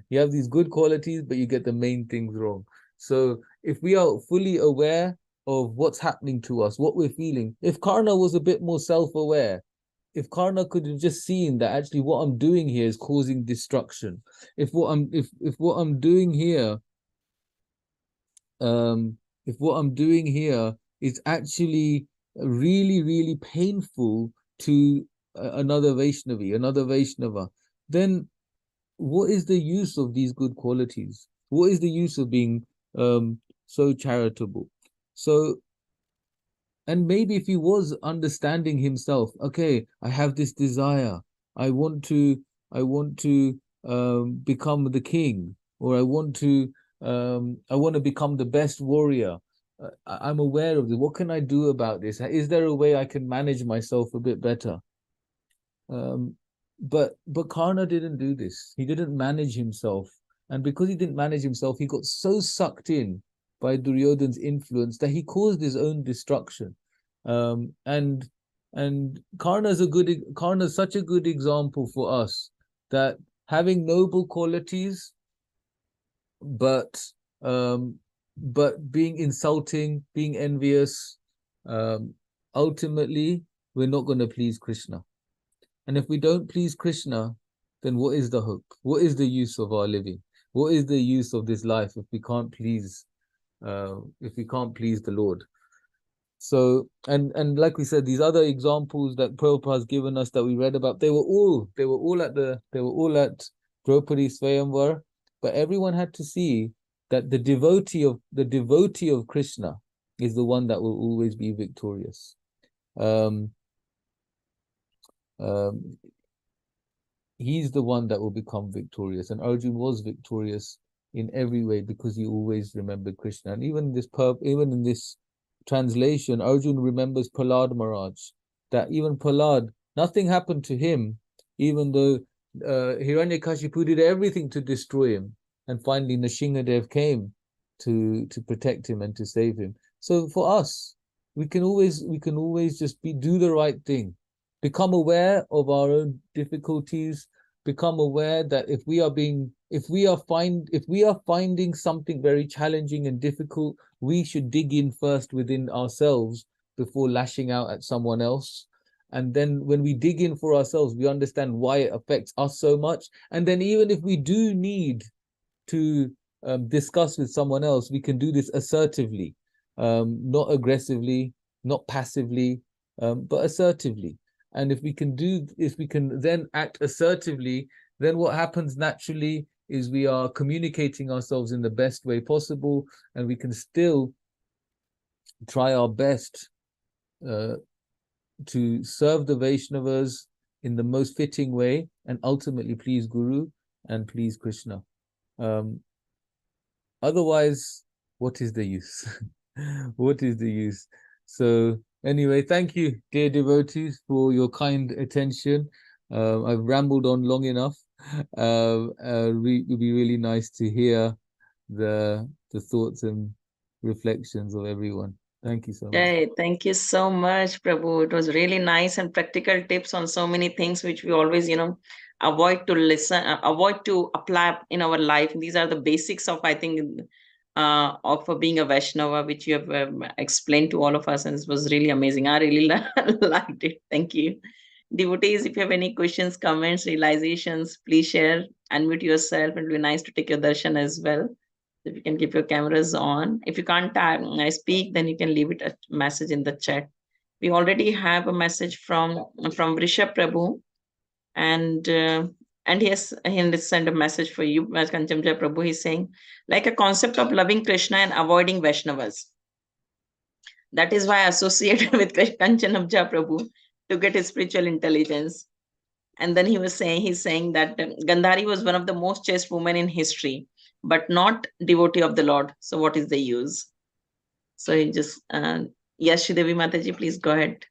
You have these good qualities, but you get the main things wrong. So if we are fully aware of what's happening to us, what we're feeling, if Karna was a bit more self-aware, if Karna could have just seen that actually what I'm doing here is causing destruction, if what I'm doing here, if what I'm doing here is actually really, really painful to another Vaishnava, then what is the use of these good qualities? What is the use of being so charitable? So, and maybe if he was understanding himself, okay, I have this desire, I want to become the king, or I want to become the best warrior. I'm aware of this. What can I do about this? Is there a way I can manage myself a bit better? But Karna didn't do this. He didn't manage himself, and because he didn't manage himself, he got so sucked in by Duryodhana's influence that he caused his own destruction. And Karna's such a good example for us, that having noble qualities, but being insulting, being envious, ultimately we're not going to please Krishna. And if we don't please Krishna, then what is the hope? What is the use of our living? What is the use of this life if we can't please the Lord? So, and like we said, these other examples that Prabhupada has given us that we read about, they were all at Draupadi Swayamvar, but everyone had to see that the devotee of Krishna is the one that will always be victorious. He's the one that will become victorious, and Arjun was victorious in every way because he always remembered Krishna. And even in this translation, Arjun remembers Prahlad Maharaj, that even Prahlad, nothing happened to him, even though Hiranyakashipu did everything to destroy him, and finally Nrsimhadev came to protect him and to save him. So for us, we can always just do the right thing. Become aware of our own difficulties. Become aware that if we are finding something very challenging and difficult, we should dig in first within ourselves before lashing out at someone else. And then when we dig in for ourselves, we understand why it affects us so much. And then even if we do need to discuss with someone else, we can do this assertively, not aggressively, not passively, but assertively. And if we can then act assertively, then what happens naturally is we are communicating ourselves in the best way possible, and we can still try our best to serve the Vaishnavas in the most fitting way, and ultimately please Guru and please Krishna. Otherwise, what is the use? What is the use? So anyway, thank you, dear devotees, for your kind attention. I've rambled on long enough. It would be really nice to hear the thoughts and reflections of everyone. Thank you so much. Hey, thank you so much, Prabhu. It was really nice and practical tips on so many things which we always, avoid to apply in our life. These are the basics of, I think, of being a Vaishnava, which you have explained to all of us, and it was really amazing. I really liked it. Thank you. Devotees, if you have any questions, comments, realizations, please share, unmute yourself. It will be nice to take your darshan as well. If you can keep your cameras on. If you can't speak, then you can leave it a message in the chat. We already have a message from Vrishabh Prabhu, and he has sent a message for you, Kanchanbja Prabhu. He's saying, like a concept of loving Krishna and avoiding Vaishnavas. That is why I associate with Kanchanbja Prabhu to get his spiritual intelligence. And then he's saying that Gandhari was one of the most chaste women in history, but not devotee of the Lord. So what is the use? So he just, yes, Shridevi Mataji, please go ahead.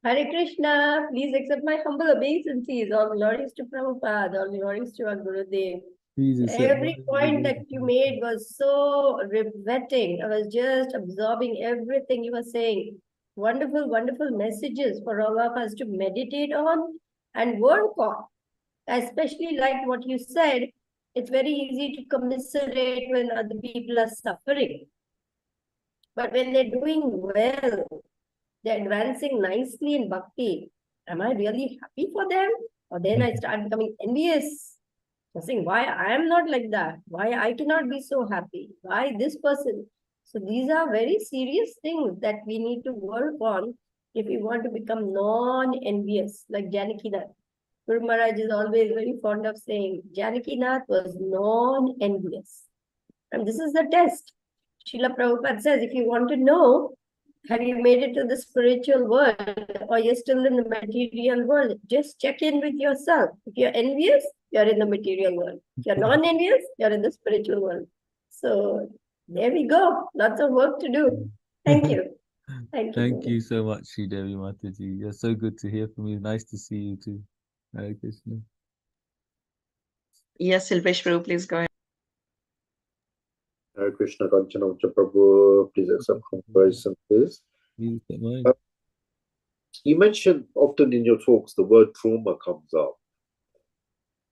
Hare Krishna, please accept my humble obeisances. All glories to Prabhupada, all glories to our Gurudev. Please accept Every my point that you made was so riveting. I was just absorbing everything you were saying. Wonderful, wonderful messages for all of us to meditate on and work on. Especially like what you said, it's very easy to commiserate when other people are suffering. But when they're doing well, they're advancing nicely in bhakti, am I really happy for them? Or then I start becoming envious. I'm saying, why I am not like that? Why I cannot be so happy? Why this person? So these are very serious things that we need to work on if we want to become non-envious, like Janakinath. Guru Maharaj is always very fond of saying, Janakinath was non-envious. And this is the test. Srila Prabhupada says, if you want to know, have you made it to the spiritual world or you're still in the material world? Just check in with yourself. If you're envious, you're in the material world. If you're non-envious, you're in the spiritual world. So there we go. Lots of work to do. Thank you. Thank you. Thank you so much, Sri Devi Mataji. You're so good to hear from you. Nice to see you too. Hare Krishna. Yes, Silvesh Prabhu, please go ahead. Hare Krishna Kanchanbja Prabhu, please accept obeisances. Please accept mine. You mentioned often in your talks the word trauma comes up.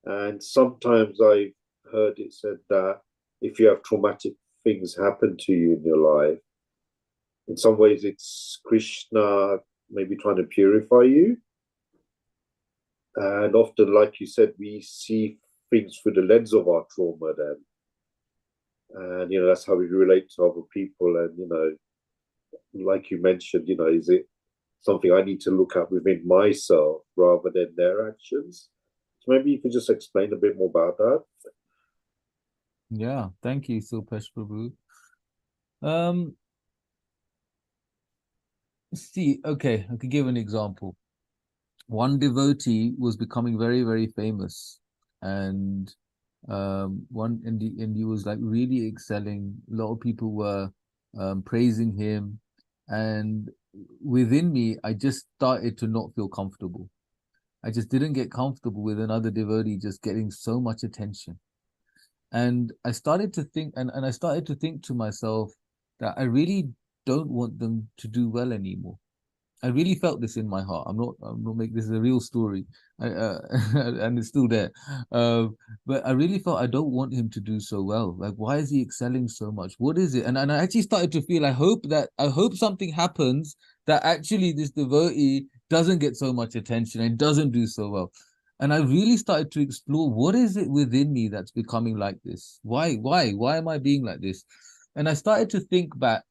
And sometimes I've heard it said that if you have traumatic things happen to you in your life, in some ways it's Krishna maybe trying to purify you. And often, like you said, we see things through the lens of our trauma then. And, you know, that's how we relate to other people. And, you know, like you mentioned, you know, is it something I need to look at within myself rather than their actions? So maybe you could just explain a bit more about that. Yeah, thank you, Silpesh Prabhu. See, okay, I could give an example. One devotee was becoming very, very famous, and he was like really excelling. A lot of people were praising him, and within me, I just started to not feel comfortable. I just didn't get comfortable with another devotee just getting so much attention. And I started to think, and I started to think to myself that I really don't want them to do well anymore. I really felt this in my heart. I'm not making this is a real story, and it's still there. But I really felt I don't want him to do so well. Like, why is he excelling so much? What is it? And I actually started to feel I hope something happens that actually this devotee doesn't get so much attention and doesn't do so well. And I really started to explore what is it within me that's becoming like this? Why am I being like this? And I started to think back.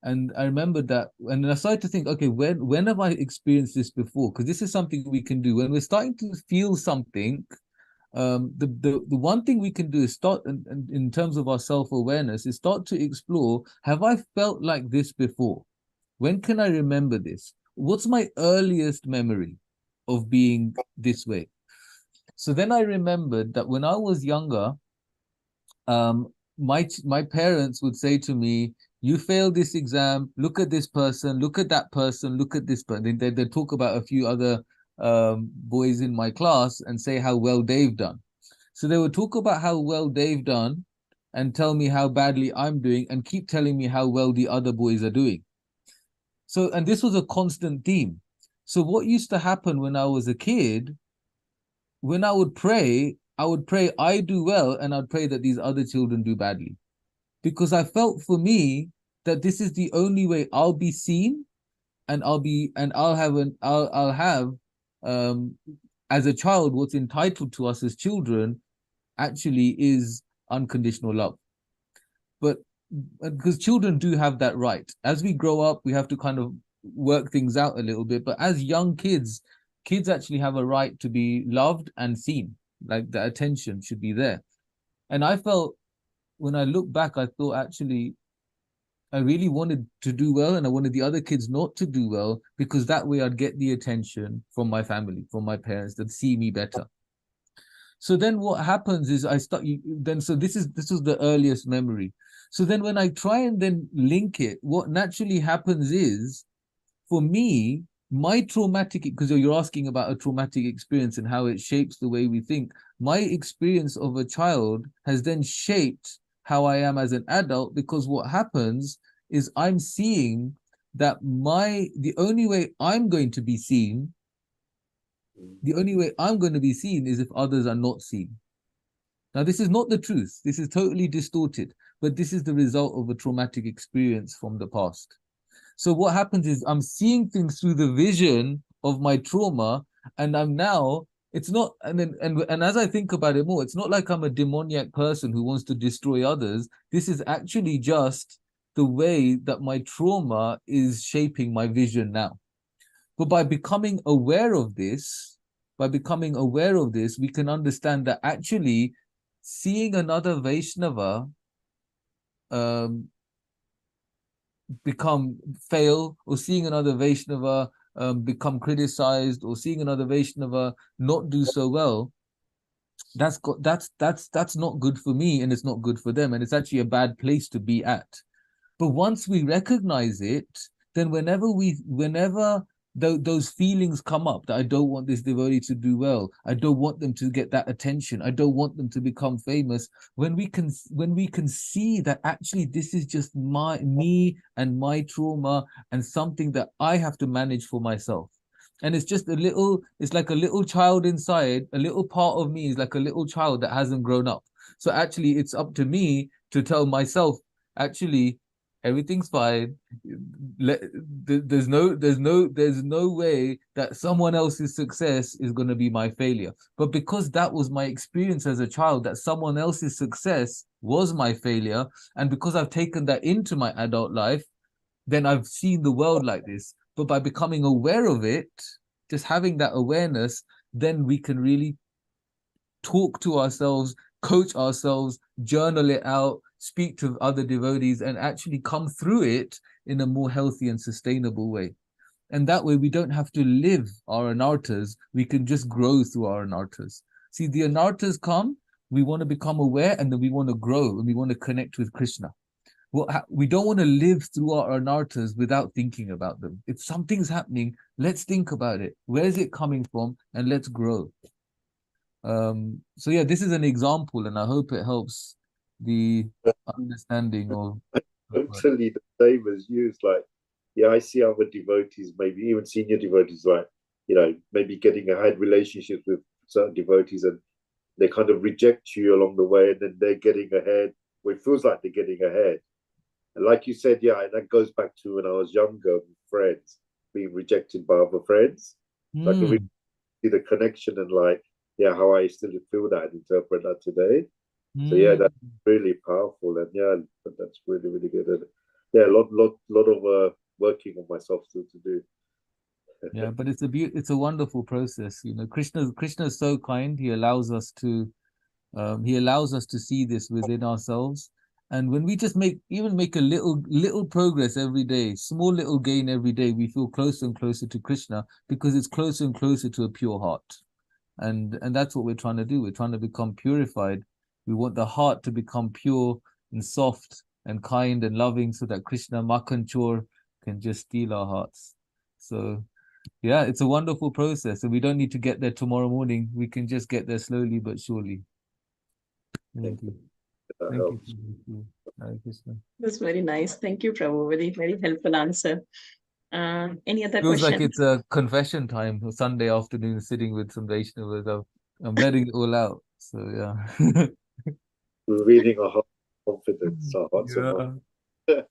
And I remembered that, and I started to think, okay, when have I experienced this before? Because this is something we can do when we're starting to feel something. The one thing we can do is start in terms of our self-awareness is start to explore, have I felt like this before? When can I remember this? What's my earliest memory of being this way? So then I remembered that when I was younger, my parents would say to me, you failed this exam, look at this person, look at that person, look at this person. They talk about a few other boys in my class and say how well they've done. So they would talk about how well they've done and tell me how badly I'm doing and keep telling me how well the other boys are doing. So, and this was a constant theme. So what used to happen when I was a kid, when I would pray I do well, and I'd pray that these other children do badly. Because I felt for me that this is the only way I'll be seen, and I'll have as a child, what's entitled to us as children actually is unconditional love. But because children do have that right. As we grow up, we have to kind of work things out a little bit. But as young kids actually have a right to be loved and seen. Like the attention should be there. And I felt, when I look back, I thought actually I really wanted to do well, and I wanted the other kids not to do well, because that way I'd get the attention from my family, from my parents, that see me better. So then what happens is so this was the earliest memory. So then when I try and then link it, what naturally happens is, for me, my traumatic, because you're asking about a traumatic experience and how it shapes the way we think. My experience of a child has then shaped how I am as an adult, because what happens is I'm seeing that the only way I'm going to be seen, is if others are not seen. Now, this is not the truth. This is totally distorted, but this is the result of a traumatic experience from the past. So what happens is I'm seeing things through the vision of my trauma, and I'm now, it's not, and as I think about it more, it's not like I'm a demoniac person who wants to destroy others. This is actually just the way that my trauma is shaping my vision now. But by becoming aware of this, we can understand that actually seeing another Vaishnava fail, or seeing another Vaishnava become criticized, or seeing another Vaishnava not do so well, that's not good for me, and it's not good for them, and it's actually a bad place to be at. But once we recognize it, then whenever those feelings come up, that I don't want this devotee to do well, I don't want them to get that attention, I don't want them to become famous, when we can see that actually this is just me and my trauma, and something that I have to manage for myself. And it's like a little child inside, a little part of me is like a little child that hasn't grown up. So actually it's up to me to tell myself, actually, everything's fine. There's no way that someone else's success is going to be my failure. But because that was my experience as a child, that someone else's success was my failure, and because I've taken that into my adult life, then I've seen the world like this. But by becoming aware of it, just having that awareness, then we can really talk to ourselves, coach ourselves, journal it out, speak to other devotees, and actually come through it in a more healthy and sustainable way. And that way we don't have to live our anarthas, we can just grow through our anarthas. See, the anarthas come, we want to become aware, and then we want to grow, and we want to connect with Krishna. We don't want to live through our anarthas without thinking about them. If something's happening, let's think about it. Where is it coming from? And let's grow. So yeah, this is an example, and I hope it helps the understanding of. Totally the same as you. It's like, yeah, I see other devotees, maybe even senior devotees, like, maybe getting ahead relationships with certain devotees, and they kind of reject you along the way, and then they're getting ahead. Well, it feels like they're getting ahead. And like you said, yeah, that goes back to when I was younger, with friends being rejected by other friends. So I can really see the connection, and like, yeah, how I still feel that and interpret that today. So yeah, that's really powerful, and yeah, that's really, really good. And yeah, a lot of working on myself still to do. Yeah, but it's a wonderful process. Krishna is so kind. He allows us to see this within ourselves. And when we just make a little progress every day, small little gain every day, we feel closer and closer to Krishna, because it's closer and closer to a pure heart. And that's what we're trying to do. We're trying to become purified. We want the heart to become pure and soft and kind and loving, so that Krishna Makanchor can just steal our hearts. So yeah, it's a wonderful process, and we don't need to get there tomorrow morning. We can just get there slowly but surely. Thank you. Thank you. Hare Krishna. That's very nice. Thank you, Prabhu. Very, very helpful answer. Any other Feels question? like it's a confession time, a Sunday afternoon, sitting with some Vaishnavas. I'm letting it all out. So yeah. We're reading our heart confidence, our hearts and minds. Yeah.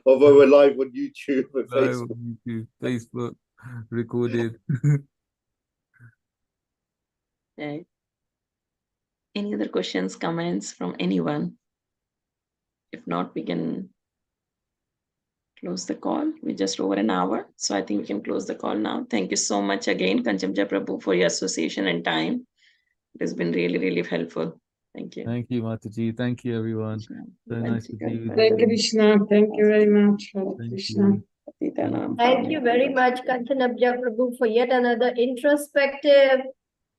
Although we're live on YouTube and Live Facebook. on YouTube, Facebook, recorded. Okay. Any other questions, comments from anyone? If not, we can close the call. We're just over an hour, so I think we can close the call now. Thank you so much again, Kanchanbja Prabhu, for your association and time. It has been really, really helpful. Thank you. Thank you, Mataji. Thank you, everyone. So nice to see you. Hare Krishna. Thank you very much. Hare Thank Krishna. you. Thank you very much, Kanchanbja Prabhu, for yet another introspective,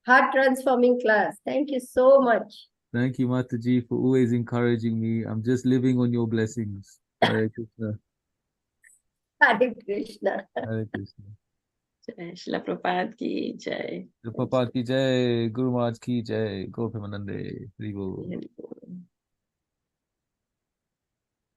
heart-transforming class. Thank you so much. Thank you, Mataji, for always encouraging me. I'm just living on your blessings. Hare Krishna. Hare Krishna. Hare Krishna. Jai Shila Prabhupada ki jai. Prabhupada ki jai, Guru Maharaj ki jai, Gaur Premanande, Hari Bol. Hari Bol.